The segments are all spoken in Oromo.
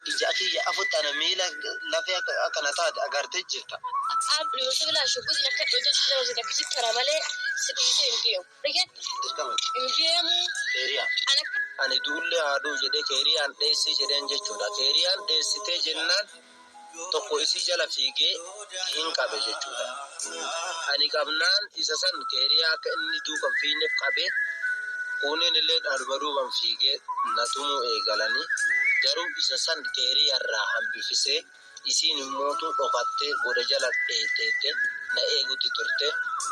Ijaki ya afuta na mila lafia akana taat agarte jirta. Ablu sibila shukuzi na kato jasi na zida kasi karamale sibisi intiyo. Rike? Diskama. Intiyamu. Keria. Ani dulle adu jede keria ande si jede anje chuda. Keria ande si te jennan toko isi jala fige hinka beje chuda. Ani kabnan isasan keria ka inni du kan fine kabe. Kune nile arbaru kan fige natumu egalani. Garuu isa san keerii irraa hambifisee isiin immoo dhokattee goda jala dheettee na eegutti turte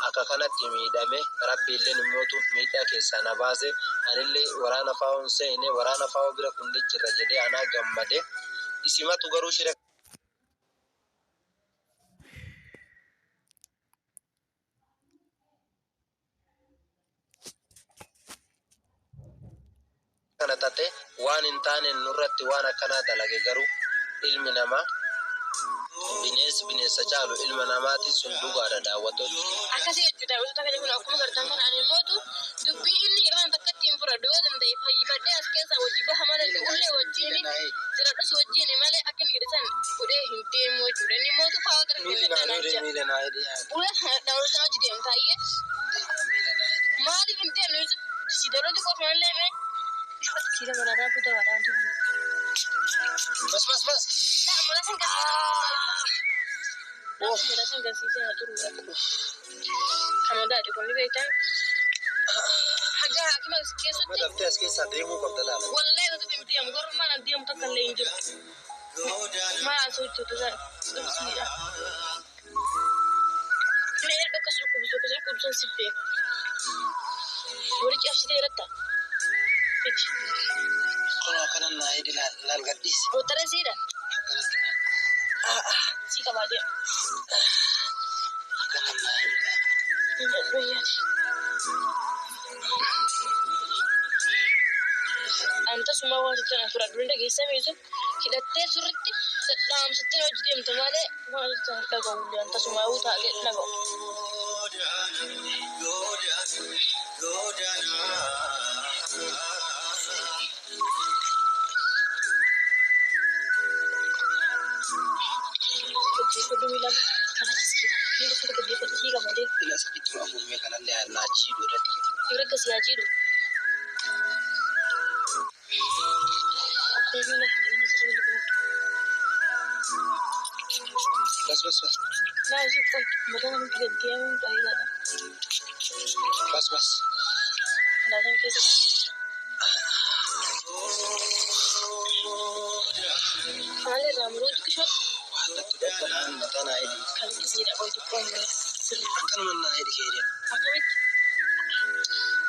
akka kanatti miidhame rabbiilleen immoo miidhaa keessaa na baase anillee waraana faa'oon seene waraana faa'oo bira kundichirra jedhee anaa gammade isimatu garuu shira kana tate waan hin taane nurratti waan akkanaa dalage garuu ilmi namaa bineensa caalu ilma namaati sun dhugaadha daawwattoonni. Akkasii jechuudha gosoota kana kun akkuma gartaan kana ani mootu dubbii inni yeroo takkatti hin fudhadhu yoo danda'e fayyifadhee as keessa hojii baha malee ullee wajjin jiradhus wajjin malee akka inni jedhisan godhee hin deemu jechuudha inni mootu fa'aa gara miila naa hidhee ulee daawwataa hojii deemu taa'ee maaliif hin deemne si darooti qofa malee mee siira barataa kutaa wadaan tuhu. Bas. Mulasan kasih turun. Kamu dah di kondisi macam. Hajar hakim kesat. Macam tes kesat demo kapten. Wallahi itu pintu yang baru mana dia muka kelenjur. Masuk itu tu kan. Sudah. Ini ada kasur kubus sipek. Boleh cakap sedikit tak? Kalau kanan naik di lal gadis. Putera sih dah. Si kabar dia. Kanan naik. Ini doyan. Anta semua orang itu nak surat dulu dah kisah besok. Kita tes surat ni. Dalam setiap hari dia minta mana. Mana tak kau dia anta semua orang tak get nak kau. Kau tu bilang kalau sih ni tu kita dia pasti kamu dia. Bila sakit tu aku mereka nak lihat naji dulu tu. Kira kasi naji dulu. Bas. Nah, cukup. Macam mana kita dia pun tak ada. Bas. Dah sampai tu. Kali ramrut kisah. Kan mata naik. Kalau kita tidak boleh tukar. Kan mana naik dia. Apa itu?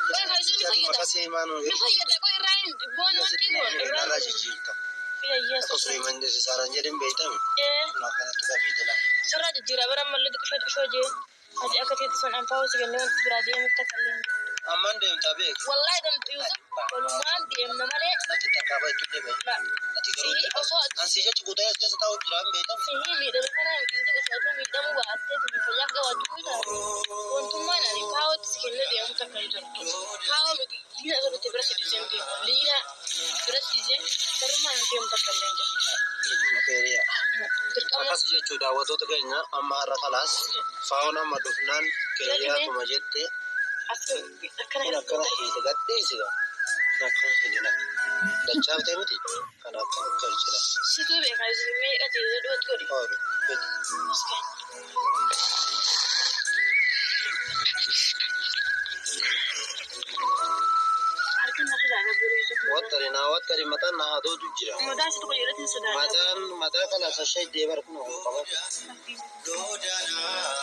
Kau hari ini kau kita. Makasih Manu. Kau kita kau irain. Bon tinggal. Irain aja cerita. Iya. Aku sering mandi sesaran jadi betul. Makan itu tak beda lah. Surah jujur abang malu tu kisah je. Aja aku tiada son ampau sih kalau berada yang kita kalian. Aman deh tapi. Wallahi dan Yusuf. Kalau man dia nama dia. Nanti tak kabar itu deh. Nanti kalau ansija cukup dah saya tahu turam betul. Sini dah mana kita usah tu kita mau buat tu banyak gawat tu dah. Untuk mana ni kau sekian dia untuk kalian. Kau mesti lihat kalau tu beras di sini. Lihat beras di sini. Terus mana dia untuk kalian. Makanya. Makasih je sudah waktu tu kayaknya amma rakalas. Fauna madufnan kaya tu majette. Akan itu gede sih kan. Nakkan ini nak. Dan cakap temu ti. Kan akan kerja. Situ bekas ini ada dua kali. Oh, betul. Arkan nak jaga buru itu. Wat tadi mata nah do jira. Mata situ kau lihat sudah. Mata kalau saya debar pun aku kamu.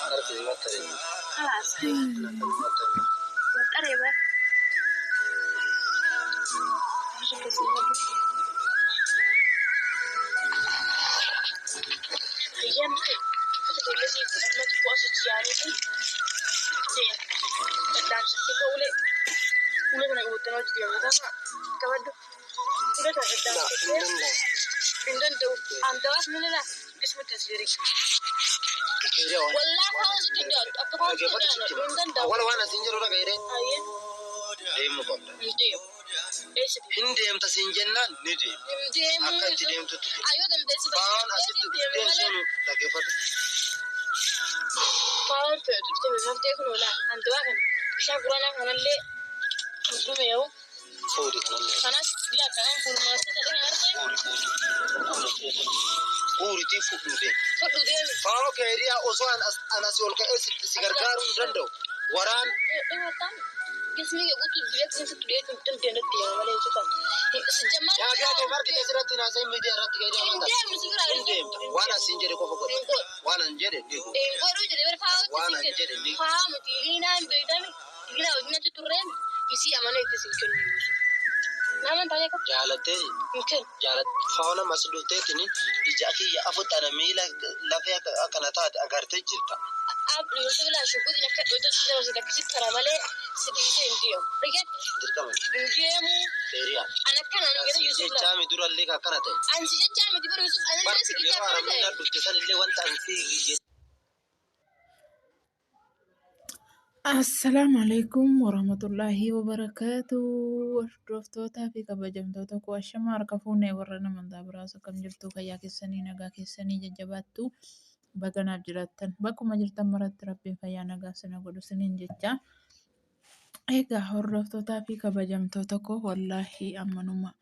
Arti wat tadi. Kelas. Wat tadi apa? Ayam tu, kita beli macam tu kuasa cian itu, cian. Dan sesuatu boleh nak buat macam dia macam apa? Kawan tu, kita tak ada. Pindan tu, antas mana lah? Ismu tersendiri. Wallah kau sudah, aku kau sudah. Pindan tu. Awal-awal nasi jeruk orang kaya. Ayam. Ayam apa? Ayam. Hindi deemta siin jennaan ni deema. Akka itti deemtutti Faawon asitti dhuftee sun dhaggeeffatu. Faawon fe'atu dhuftee beekamtee kun oola. Anti waa kana bishaan quraanaa kanallee dhume yoo. Fuudhi kanallee. Kanas lakkaan furmaata ta'e argee. Fuudhitii fuudhuu deemu. Fuudhuu deemu. Faawon keeriyaa osoo anas ol ka'ee si gargaaruu hin danda'u. Waraan. Gismi ke butuh dia sih dia tuntun dia nanti yang mana itu kan. Sejamar. Ya dia kemarin kita sudah tinasai media rat kayak dia mana. Dia mesti kira. Wana sinjere kau pokok. Wana sinjere. Baru jadi berfaham. Wana sinjere. Faham. Tirina bedan. Tirina ujungnya tu turun. Isi amane itu sinjun ni. Nama tanya kau. Jalate. Mungkin. Jalat. Fauna masih dulu ini. Dijaki ya aku tanah mila lafaya akan agar terjirta. Abdi sebelah syukur nak itu sudah kasih teramale sedikit indio. Baik? Terkaman. Indiamu. Seria. Anak kan anak kita Yusuf. Jami dural lega kanate. Ansi jami di baru Yusuf. Anak kita sedikit apa? Ramai nak buktikan ini wanita ansi. Assalamualaikum warahmatullahi wabarakatuh. Hordoftoota fi kabajamtoota koo ashama harka fuunee warra namantaa biraas akkam jirtu fayyaa keessanii nagaa keessanii jajjabaattu baganaaf jiraattan bakkuma jirtan maratti rabbiin fayyaa nagaa sana godhu siniin jecha. Egaa hordoftootaa fi kabajamtoota koo wallaahi ammanuma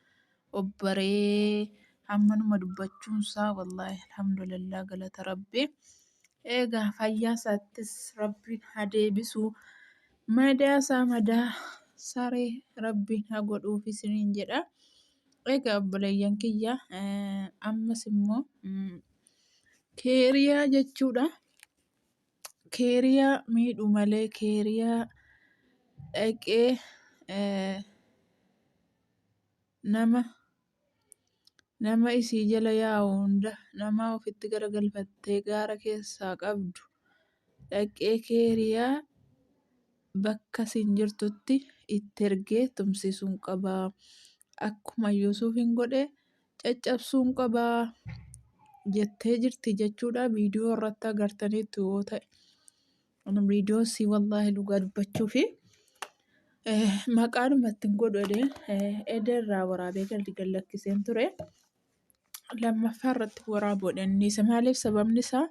obbaree ammanuma dubbachuunsaa wallaahi alhamdulillah galata rabbii. Egaa fayyaa isaattis rabbiin haa deebisu. Madaa isaa madaa saree rabbiin haa godhuufi isiniin jedha. Egaa obboleeyyan kiyya ammas immoo keeriyaa jechuudha. Keeriyaa miidhu malee keeriyaa dhaqee nama isii jala yaa'u hunda nama ofitti garagalfattee gaara keessaa qabdu dhaqee keeriyaa bakka siin jirtutti itti ergee tumsisuun qabaa. Akkuma Yuusufiin godhe caccabsuun qabaa jettee jirti jechuudha. Viidiyoo irratti agartaniitu yoo ta'e viidiyoo si wallaahi dhugaa dubbachuu fi maqaadhumatti hin godhadhe edarraa waraabee gallakkiseen ture. Lammaffaa irratti waraabuudhaan maaliif sababni isaa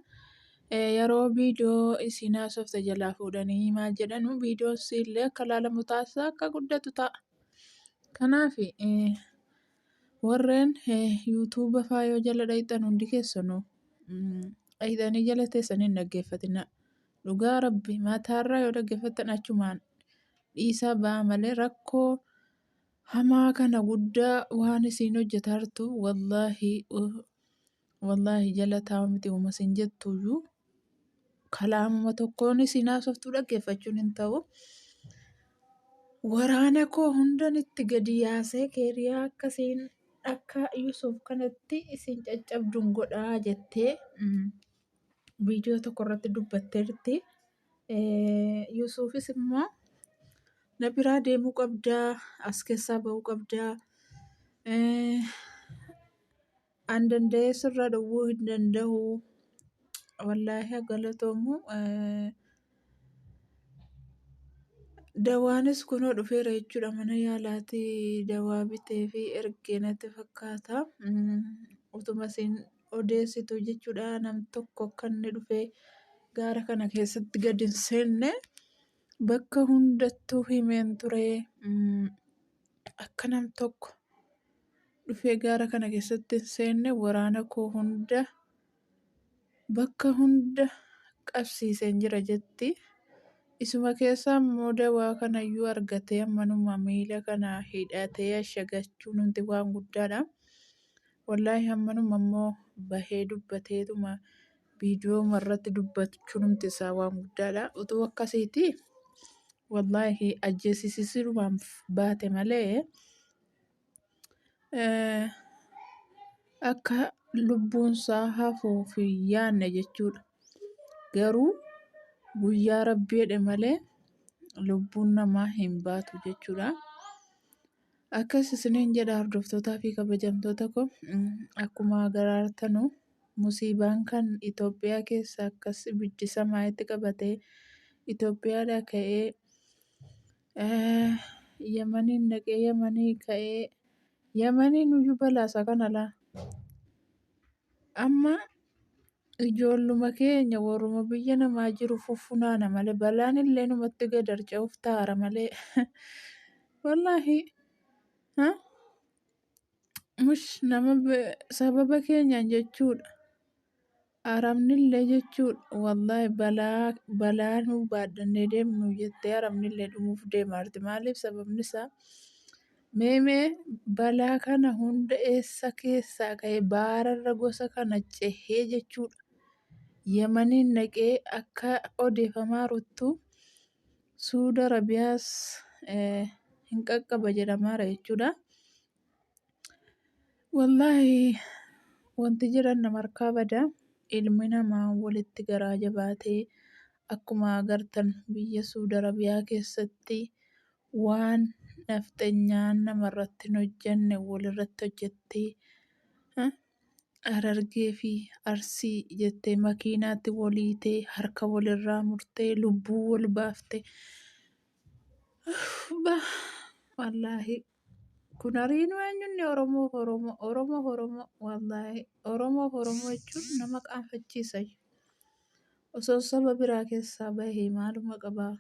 yeroo viidiyoo isin haasofte jalaa fuudhanii maal jedhanu viidiyoon illee akka laalamu taasisaa akka guddatu ta'a. Kanaaf warreen yuutuuba faayoo jala dhayxan hundi keessanuu dhayxanii jala teessanii hin dhaggeeffatina. Dhugaa rabbi mataarraa yoo dhaggeeffattan achumaan dhiisaa ba'a malee rakkoo hamaa kana guddaa waan isin hojjetaa jirtu wallaahi jala taa'u miti uuma isin jettuyyuu kalaamuma tokkoon isin haasoftuu dhaggeeffachuun hin ta'u. Waraana koo hundan itti gadi yaasee keeriyaa akkasiin akka Yusuf kanatti isin caccabduun godhaa jettee viidiyoo tokko irratti dubbatteerti. Yusufis immoo na biraa deemuu qabdaa as keessaa ba'uu qabdaa an danda'ee sirraa dhowwuu hin danda'u wallaahi galatoomu. Dawaanis kunoo dhufeera jechuudha mana yaalaatti dawaa bitee fi ergee natti fakkaata. Utuma isin odeessitu jechuudha nam tokko akka inni dhufee gaara kana keessatti gadi hin seenne bakka hundattuu himeen ture. Akka nam tokko dhufee gaara kana keessatti hin seenne waraana koo hunda bakka hunda qabsiiseen jira jetti. Isuma keessaa immoo dawaa kanayyuu argatee ammanuma miila kana hidhatee ashagachuun hundi waan guddaadha. Wallaahi ammanuma immoo bahee dubbateetuma viidiyoo irratti dubbachuun hundi isaa waan guddaadha. Utuu akkasiiti wallaahi ajjeesisiisuudhaan baate malee akka lubbuunsaa hafuuf hin yaanne jechuudha. Garuu guyyaa rabbii jedhe malee lubbuun namaa hin baatu jechuudha. Akkas isiniin jedha hordoftootaa fi kabajamtoota koo akkuma agartanu musiibaan kan Itoophiyaa keessa akkas ibiddi samaa'itti qabatee Itoophiyaadhaa ka'ee Yamaniin dhaqee Yamanii ka'ee Yamaniin iyyuu balaasa kana laa. Amma ijoolluma keenya warruma biyya namaa jiru fuffunaana malee balaan illee numatti gad harca'uuf taara malee wallaahi nama sababa keenyaan jechuudha. Aramnillee jechuudha wallaahi balaa nu baadhannee deemnu jettee aramnillee dhumuuf deemaa jirti. Maaliif sababni isaa mee balaa kana hunda eessa keessaa ka'e baararra gosa kana cehee jechuudha. Yamaniin dhaqee akka odeeffamaa jiruttu Suudi Arabiyaas hin qaqqaba jedhamaara jechuudha. Wallaahi wanti jiran nama harkaa bada. Ilmi namaa walitti garaa jabaatee akkuma agartan biyya Suudi Arabiyaa keessatti waan nafxanyaan namarratti hin hojjenne walirratti hojjettee Harargee fi Arsii jettee makiinaatti waliitee harka walirraa murtee lubbuu wal baaftee wallaahi kun hariinoo eenyunni Oromoof Oromoo wallaahi Oromoof Oromoo jechuun nama qaanfachiisa. Osoo saba biraa keessaa bahee maaluma qabaa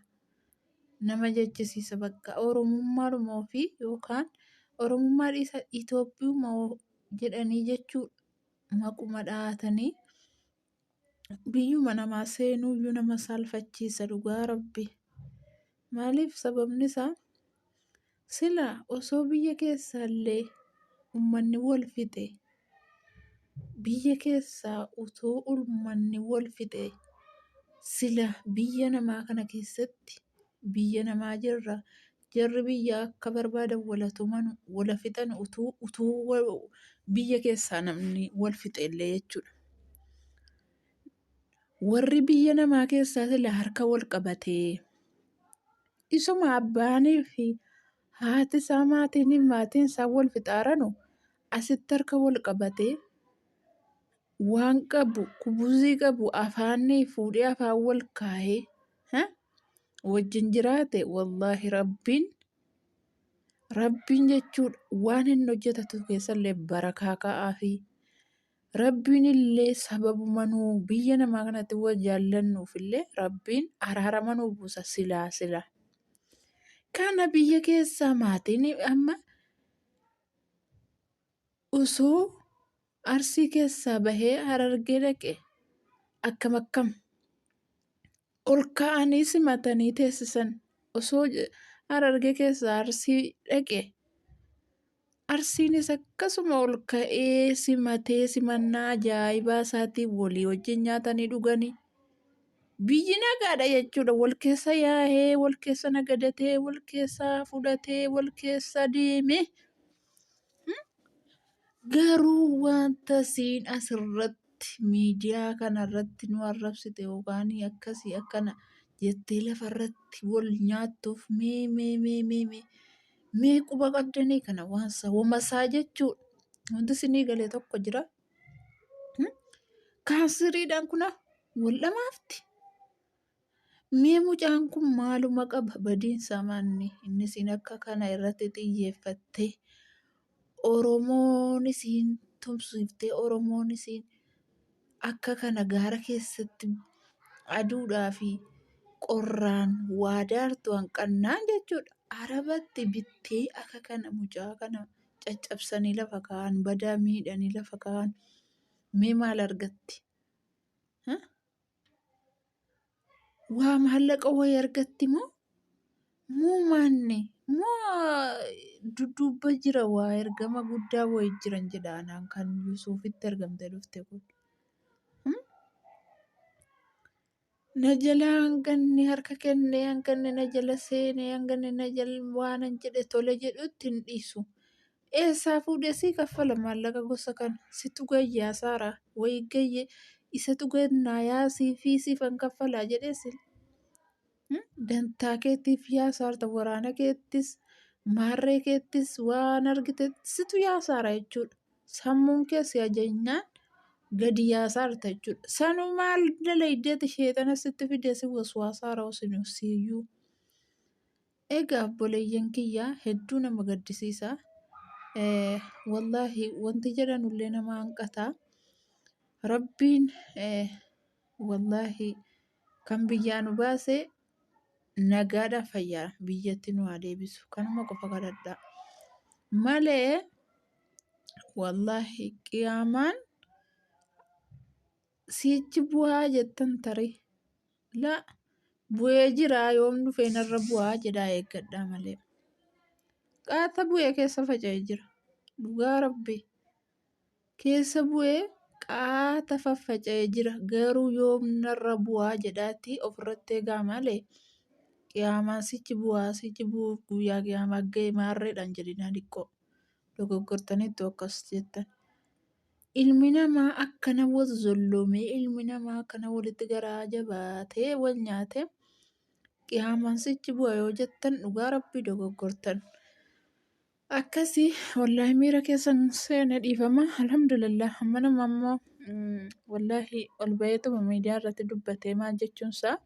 nama jechisiisa bakka Oromummaadhuma ofii yookaan Oromummaa dhiisa Itoophiyummaa jedhanii jechuudha. Maquma dhahatanii biyyuma namaa seenuuyyuu nama saalfachiisa dhugaa rabbi. Maaliif sababni isaa sila osoo biyya keessaallee uummanni wal fixe biyya keessaa utoo uummanni wal fixe sila biyya namaa kana keessatti biyya namaa jirra jarri biyya akka barbaadan wala fixan utuu biyya keessaa namni wal fixe illee jechuudha. Warri biyya namaa keessaa sila harka wal qabatee isuma abbaanii fi haati isaa maatiin isaa wal fixaaranu asitti harka wal qabatee waan qabu kubuzii qabu afaanii fuudhee afaan wal kaahee wajjin jiraate wallaahi rabbiin jechuudha waan inni hojjetatu keessallee barakaa ka'aa fi rabbiin illee sababuma nuu biyya namaa kanatti wal jaallannuuf illee rabbiin araarama nuu buusa silaa. Kana biyya keessaa maatiin amma osoo Arsii keessaa bahee Harargee dhaqe akkam ol ka'anii simatanii teessisan. Osoo Harargee keessaa Arsii dhaqe Arsiinis akkasuma ol ka'ee simatee simannaa ajaa'ibaa isaatiin walii wajjin nyaatanii dhuganii. Biyyi nagaadha jechuudha. Wal keessa yaa'ee, wal keessa nagadatee, wal keessa fudhatee, wal keessa deemee. Garuu wanta siin asirratti miidiyaa kanarratti nu arrabsite yookaan akkasii akkana jettee lafarratti wal nyaattuuf mee quba qabdanii kana waan sawwamasaa jechuudha. Wanti isinii galee tokko jira. Kaansiriidhaan kuna wal dhamaafti. Mee mucaan kun maaluma qaba badiinsa manni inni isin akka kana irratti xiyyeeffattee Oromoon isiin tumsiiftee Oromoon isiin akka kana gaara keessatti aduudhaa fi qorraan waadaartu hanqannaan jechuudha. Arabatti bittee akka kana mucaa kana caccabsanii lafa kaa'an badaa miidhanii lafa kaa'an mee maal argatti? Waa maallaqa wayii argatti moo maanni moo dudduubba jira waa ergama guddaa wayii jiran jedhaanaan kan Yuusufitti ergamtee dhufte kun. Na jala hanganni harka kennee hanganni na jala seenee hanganni na jala waanan jedhe tole jedhutti hin dhiisu. Eessaa fuudhee sii kaffala maallaqa gosa kana situ gayyaa saaraa wayii gayyee isatu gannaa yaasii fi siifan kaffalaa jedheesi. Dantaa keetiif yaasaarta waraana keettis maarree keettis waan argite situ yaasaara jechuudha. Sammuun keessi ajajnaan gadi yaasaarta jechuudha. Sanuu maal dalaydeeti sheexana sitti fidee si waswaasaara osoo siyyuu. Egaa obboleeyyan kiyyaa hedduu nama gaddisiisa. Wallaahi wanti jedhanullee nama hanqataa. Rabbiin wallaahi kan biyyaa nu baase nagaadhaan fayyaa biyyatti nu haa deebisu. Kanuma qofa kadhadhaa. Malee wallaahi qiyaamaan sichi bu'aa jettan tarii laa bu'ee jira yoom dhufee narra bu'aa jedhaa eeggadhaa malee. Qaata bu'ee keessa faca'ee jira. Dhugaa Rabbii keessa bu'ee qaata faffaca'ee jira. Garuu yoom narra bu'aa jedhaatti ofirratti eegaa malee qiyaamaan sichi bu'uuf guyyaa qiyaamaa ga'e maarreedhaan jedhinaa dhiqqoo. Dogoggortaniitu akkas jettan. Ilmi namaa akkana wal zolloomee ilmi namaa akkana walitti garaa jabaatee wal nyaatee qiyaamaan sichi bu'a yoo jettan dhugaa Rabbii dogoggortan. Akkasii wallaahi miira keessan seene dhiifama. Alhamdulillah amma nama ammoo wallaahi ol baheetuma miidiyaa irratti dubbatee maal jechuunsaa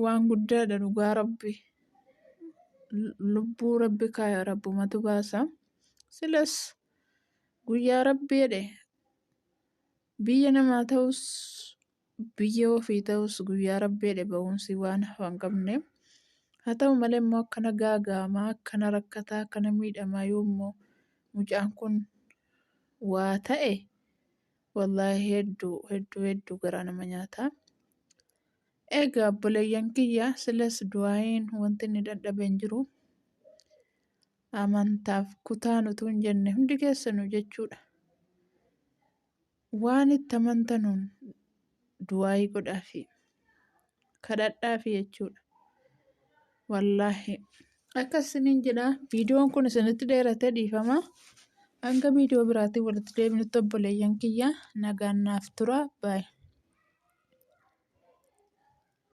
waan guddaadha dhugaa Rabbii. Lubbuu Rabbi kaaya Rabbumatu baasa. Silas guyyaa Rabbii jedhe biyya namaa ta'us biyya ofii ta'us guyyaa Rabbii jedhe ba'uunsi waan hafa hin qabne. Haa ta'u malee immoo akkana gaaga'amaa akkana rakkataa akkana miidhamaa yoommoo mucaan kun waa ta'e wallaahi hedduu garaa nama nyaataa. Egaa obboleeyyan kiyyaa silas du'aayin wanti inni dadhabe hin jiru. Amantaaf kutaan utuu hin jenne hundi keessanuu jechuudha. Waan itti amantanuun du'aayii godhaafi kadhadhaafi jechuudha. Wallaahi akkasiniin jedha viidiyoon kun isinitti dheeratee dhiifama. Hanga viidiyoo biraatiin walitti deebinutti obboleeyyan kiyyaa nagaan naaf tura. Baay'ee.